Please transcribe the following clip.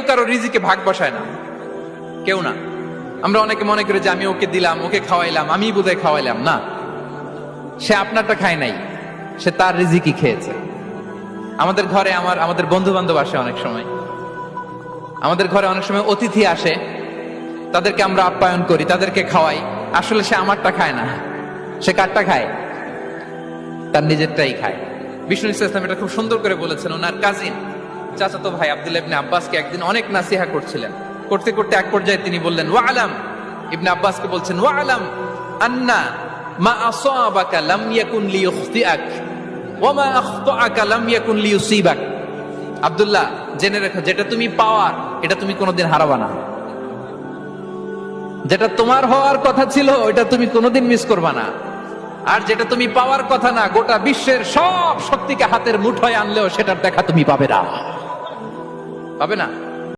কারো রিজিকে ভাগ বসায় না, কেউ না। আমরা অনেকে মনে করি যে আমি ওকে দিলাম, ওকে খাওয়াইলাম, আমি বোধহয় খাওয়াইলাম। না, সে আপনারটা খায় নাই, সে তার রিজিকই খেয়েছে। আমাদের ঘরে আমাদের বন্ধু বান্ধব আসে অনেক সময়, আমাদের ঘরে অনেক সময় অতিথি আসে, তাদেরকে আমরা আপ্যায়ন করি, তাদেরকে খাওয়াই। আসলে সে আমারটা খায় না, সে কারটা খায়? তার নিজেরটাই খায়। বিষ্ণু ইসলাম এটা খুব সুন্দর করে বলেছেন। ওনার কাজিন চাচাতো ভাই আব্দুল্লাহ ইবনে আব্বাসকে একদিন অনেক নাসিহা করছিলেন। করতে করতে এক পর্যায়ে তিনি বললেন, ওয়া আলাম, ইবনে আব্বাসকে বলছেন, ওয়া আলাম আন্না মা আসাবাকা লাম ইয়াকুন লিইখতিআক ওয়া মা আখতাআকা লাম ইয়াকুন লিইউসিবাক। আব্দুল্লাহ, জেনে রেখো, যেটা তুমি পাওয়ার এটা তুমি কোনোদিন হারাবা না। যেটা তোমার হওয়ার কথা ছিল ওটা তুমি কোনোদিন মিস করবা না। আর যেটা তুমি পাওয়ার কথা না, গোটা বিশ্বের সব শক্তিকে হাতের মুঠোয় আনলেও সেটার দেখা তুমি পাবে না, পাবে না।